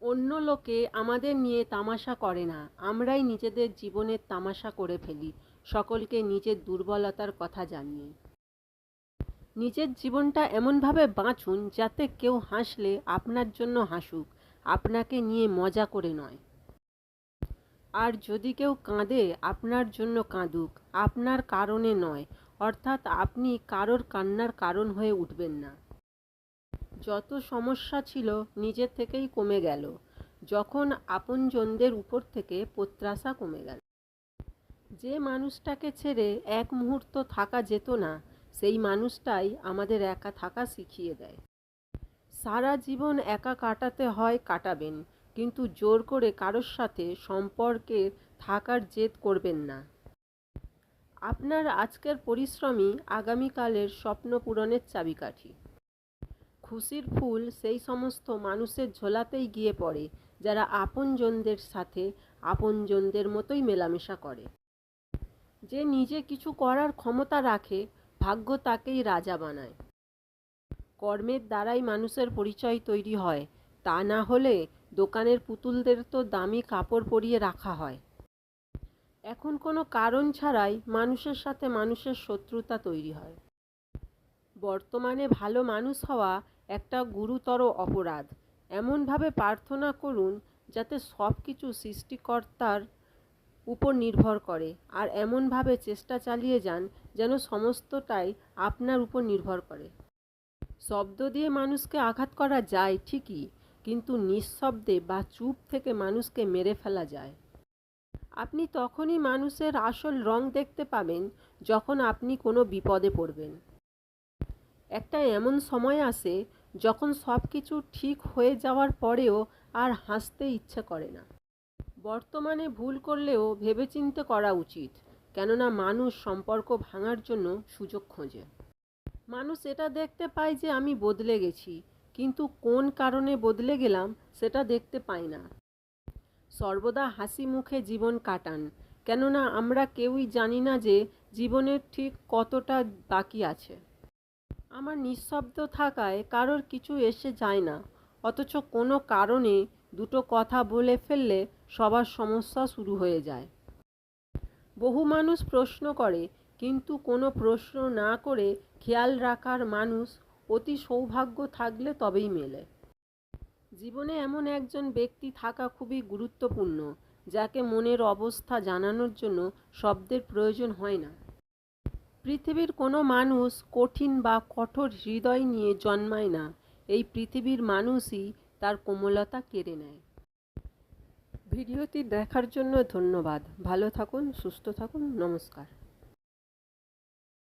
অন্য লোকে আমাদের নিয়ে তামাশা করে না, আমরাই নিজেদের জীবনের তামাশা করে ফেলি, সকলকে নিজের দুর্বলতার কথা জানিয়ে। নিজের জীবনটা এমনভাবে বাঁচুন যাতে কেউ হাসলে আপনার জন্য হাসুক, আপনাকে নিয়ে মজা করে নয়। আর যদি কেউ কাঁদে আপনার জন্য কাঁদুক, আপনার কারণে নয়, অর্থাৎ আপনি কারোর কান্নার কারণ হয়ে উঠবেন না। যত সমস্যা ছিল নিজের থেকেই কমে গেল যখন আপনজনদের উপর থেকে প্রত্যাশা কমে গেল। যে মানুষটাকে ছেড়ে এক মুহূর্ত থাকা যেত না, সেই মানুষটাই আমাদের একা থাকা শিখিয়ে দেয়। সারা জীবন একা কাটাতে হয়, কাটাবেন, কিন্তু জোর করে কারোর সাথে সম্পর্কে থাকার জেদ করবেন না। আপনার আজকের পরিশ্রমই আগামীকালের স্বপ্ন পূরণের চাবিকাঠি। খুশির ফুল সেই সমস্ত মানুষের ঝোলাতেই গিয়ে পড়ে যারা আপনজনদের সাথে আপনজনদের মতোই মেলামেশা করে। যে নিজে কিছু করার ক্ষমতা রাখে, ভাগ্য তাকেই রাজা বানায়। কর্মের দ্বারাই মানুষের পরিচয় তৈরি হয়, তা না হলে দোকানের পুতুলদের তো দামি কাপড় পরিয়ে রাখা হয়। এখন কোনো কারণ ছাড়াই মানুষের সাথে মানুষের শত্রুতা তৈরি হয়। বর্তমানে ভালো মানুষ হওয়া একটা গুরুতর অপরাধ। এমনভাবে প্রার্থনা করুন যাতে সব কিছু সৃষ্টিকর্তার উপর নির্ভর করে, আর এমনভাবে চেষ্টা চালিয়ে যান যেন সমস্তটাই আপনার উপর নির্ভর করে। শব্দ দিয়ে মানুষকে আঘাত করা যায় ঠিকই, কিন্তু নিঃশব্দে বা চুপ থেকে মানুষকে মেরে ফেলা যায়। আপনি তখনই মানুষের আসল রং দেখতে পাবেন যখন আপনি কোনো বিপদে পড়বেন। একটা এমন সময় আসে যখন সব কিছু ঠিক হয়ে যাওয়ার পরেও আর হাসতে ইচ্ছে করে না। বর্তমানে ভুল করলেও ভেবেচিন্তে করা উচিত, কেননা মানুষ সম্পর্ক ভাঙার জন্য সুযোগ খোঁজে। মানুষ এটা দেখতে পায় যে আমি বদলে গেছি, কিন্তু কোন কারণে বদলে গেলাম সেটা দেখতে পায় না। সর্বদা হাসি মুখে জীবন কাটান, কেননা আমরা কেউই জানি না যে জীবনের ঠিক কতটা বাকি আছে। আমার নিঃশব্দ থাকায় কারোর কিছু এসে যায় না, অথচ কোনো কারণে দুটো কথা বলে ফেললে সবার সমস্যা শুরু হয়ে যায়। বহু মানুষ প্রশ্ন করে, কিন্তু কোনো প্রশ্ন না করে খেয়াল রাখার মানুষ অতি সৌভাগ্য থাকলে তবেই মেলে। জীবনে এমন একজন ব্যক্তি থাকা খুবই গুরুত্বপূর্ণ, যাকে মনের অবস্থা জানানোর জন্য শব্দের প্রয়োজন হয় না। পৃথিবীর কোনো মানুষ কঠিন বা কঠোর হৃদয় নিয়ে জন্মায় না, এই পৃথিবীর মানুষই তার কোমলতা কেড়ে নেয়। ভিডিওটি দেখার জন্য ধন্যবাদ। ভালো থাকুন, সুস্থ থাকুন, নমস্কার।